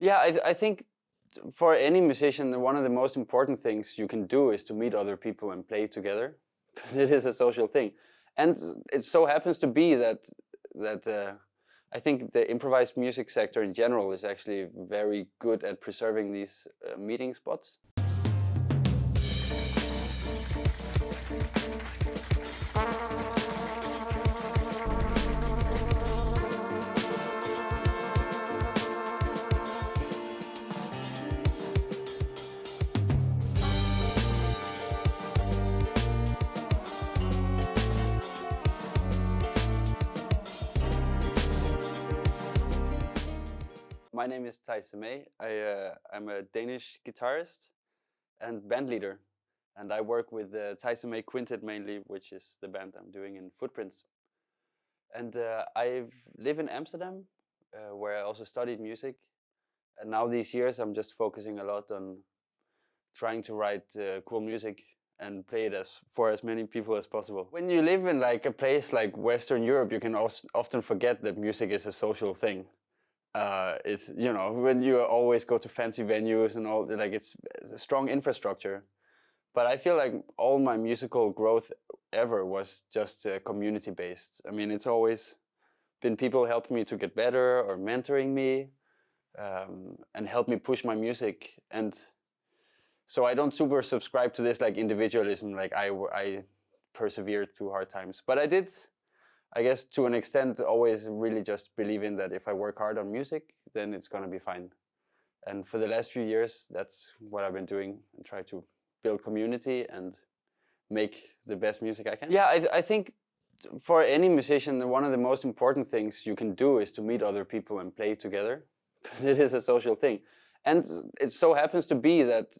Yeah, I think for any musician, one of the most important things you can do is to meet other people and play together, because it is a social thing. And it so happens to be that I think the improvised music sector in general is actually very good at preserving these meeting spots. My name is Teis Semey. I'm a Danish guitarist and band leader, and I work with the Teis Semey Quintet mainly, which is the band I'm doing in Footprints. And I live in Amsterdam, where I also studied music. And now these years, I'm just focusing a lot on trying to write cool music and play it for as many people as possible. When you live in like a place like Western Europe, you can also often forget that music is a social thing. It's, you know, when you always go to fancy venues and all, like it's a strong infrastructure. But I feel like all my musical growth ever was just community based. I mean, it's always been people helping me to get better or mentoring me and help me push my music. And so I don't super subscribe to this like individualism, like I persevered through hard times. But I did, I guess, to an extent, always really just believe in that if I work hard on music, then it's gonna be fine. And for the last few years, that's what I've been doing and try to build community and make the best music I can. Yeah, I think for any musician, one of the most important things you can do is to meet other people and play together, because it is a social thing. And it so happens to be that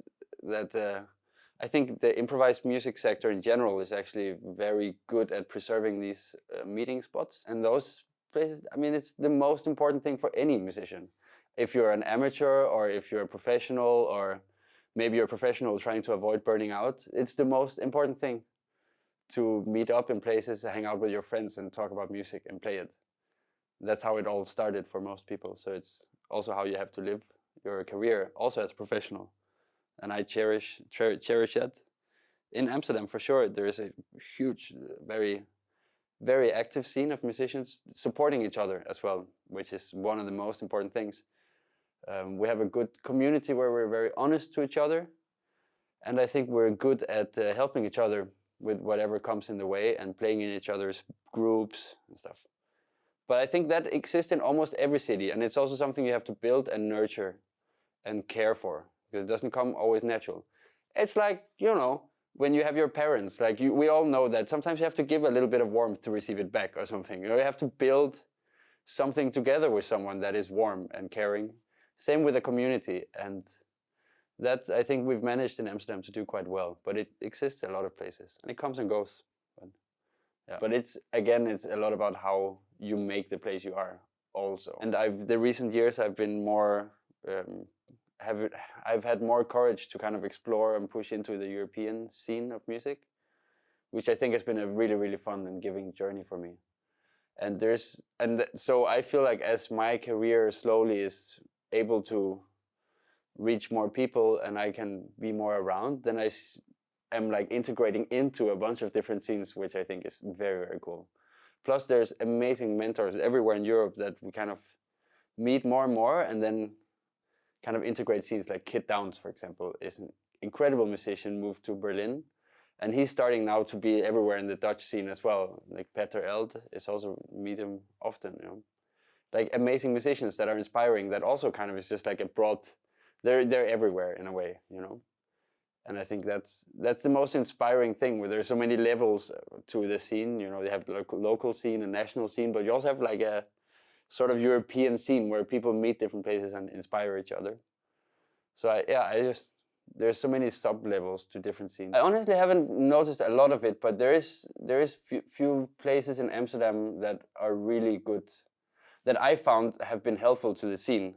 I think the improvised music sector in general is actually very good at preserving these meeting spots. And those places, I mean, it's the most important thing for any musician. If you're an amateur or if you're a professional, or maybe you're a professional trying to avoid burning out, it's the most important thing to meet up in places, hang out with your friends and talk about music and play it. That's how it all started for most people. So it's also how you have to live your career, also as a professional. And I cherish that. In Amsterdam, for sure, there is a huge, very active scene of musicians supporting each other as well, which is one of the most important things. We have a good community where we're very honest to each other, and I think we're good at helping each other with whatever comes in the way and playing in each other's groups and stuff. But I think that exists in almost every city, and it's also something you have to build and nurture and care for, because it doesn't come always natural. It's like, you know, when you have your parents, like we all know that sometimes you have to give a little bit of warmth to receive it back or something. You know, you have to build something together with someone that is warm and caring. Same with the community, and that I think we've managed in Amsterdam to do quite well, but it exists in a lot of places and it comes and goes. But, yeah. But it's a lot about how you make the place you are also. And the recent years I've been more I've had more courage to kind of explore and push into the European scene of music, which I think has been a really fun and giving journey for me. And so I feel like as my career slowly is able to reach more people and I can be more around, then I am like integrating into a bunch of different scenes, which I think is very cool. Plus there's amazing mentors everywhere in Europe that we kind of meet more and more, and then kind of integrate scenes. Like Kid Downs, for example, is an incredible musician, moved to Berlin, and he's starting now to be everywhere in the Dutch scene as well. Like Peter Eld is also, meet him often, you know. Like amazing musicians that are inspiring, that also kind of is just like a broad, they're everywhere in a way, you know. And I think that's the most inspiring thing, where there's so many levels to the scene. You know, you have the local scene and national scene, but you also have like a sort of European scene where people meet different places and inspire each other. So there's so many sub-levels to different scenes. I honestly haven't noticed a lot of it, but there is few places in Amsterdam that are really good, that I found have been helpful to the scene.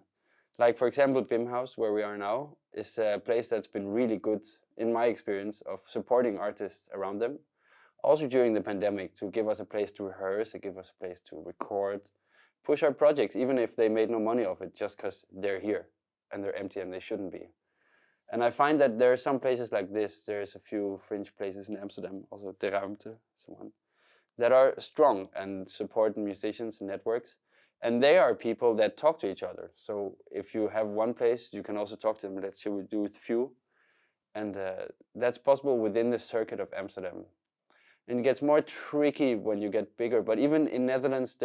Like for example, Bimhouse, where we are now, is a place that's been really good, in my experience, of supporting artists around them. Also during the pandemic, to give us a place to rehearse, to give us a place to record, push our projects, even if they made no money off it, just because they're here. and they're empty and they shouldn't be. And I find that there are some places like this. There's a few fringe places in Amsterdam, also De Ruimte, someone, that are strong and support musicians and networks. And they are people that talk to each other. So if you have one place, you can also talk to them. Let's say we do with few. And that's possible within the circuit of Amsterdam. And it gets more tricky when you get bigger. But even in Netherlands,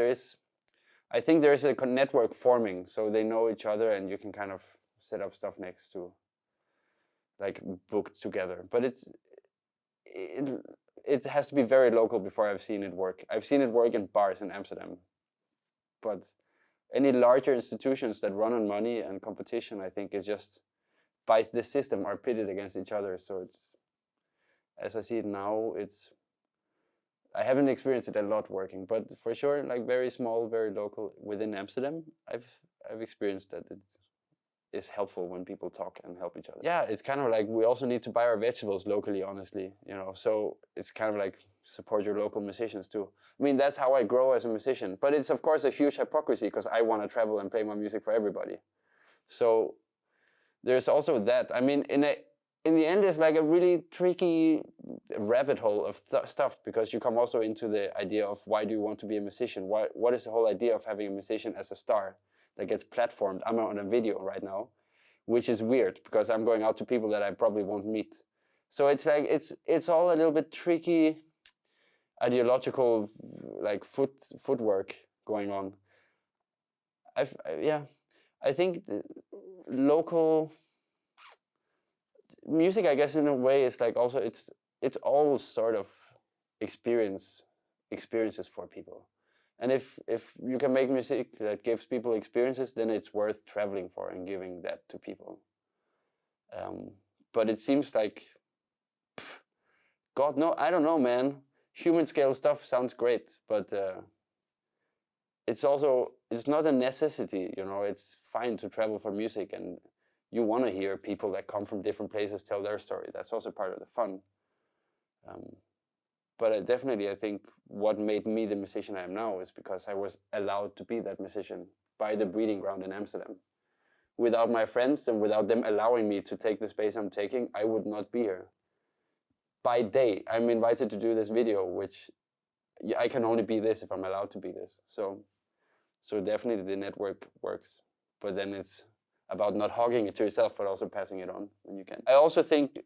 I think there is a network forming. So they know each other and you can kind of set up stuff next to, like, book together. But it has to be very local before I've seen it work. I've seen it work in bars in Amsterdam. But any larger institutions that run on money and competition, I think, is just, by this system, are pitted against each other. So it's, as I see it now, I haven't experienced it a lot working, but for sure, like very small, very local within Amsterdam, I've experienced that it is helpful when people talk and help each other. Yeah, it's kind of like we also need to buy our vegetables locally, honestly, you know. So it's kind of like support your local musicians too. I mean, that's how I grow as a musician, but it's of course a huge hypocrisy because I want to travel and play my music for everybody. So there's also that. I mean, in the end, it's like a really tricky rabbit hole of stuff, because you come also into the idea of why do you want to be a musician? What is the whole idea of having a musician as a star that gets platformed? I'm on a video right now, which is weird because I'm going out to people that I probably won't meet. So it's like it's all a little bit tricky, ideological, like footwork going on. I think the local music, I guess, in a way, is like also it's all sort of experiences for people. And if you can make music that gives people experiences, then it's worth traveling for and giving that to people. But it seems like, God, no, I don't know, man. Human scale stuff sounds great, but it's not a necessity, you know. It's fine to travel for music, and you want to hear people that come from different places tell their story. That's also part of the fun. But definitely, I think what made me the musician I am now is because I was allowed to be that musician by the breeding ground in Amsterdam. Without my friends and without them allowing me to take the space I'm taking, I would not be here. By day, I'm invited to do this video, which I can only be this if I'm allowed to be this. So definitely the network works, but then it's about not hogging it to yourself, but also passing it on when you can. I also think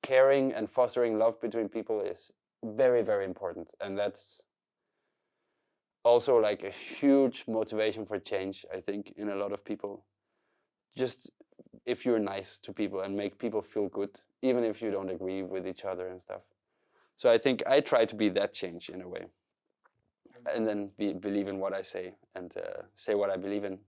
caring and fostering love between people is very, very important. And that's also like a huge motivation for change, I think, in a lot of people. Just if you're nice to people and make people feel good, even if you don't agree with each other and stuff. So I think I try to be that change in a way. And then believe in what I say and say what I believe in.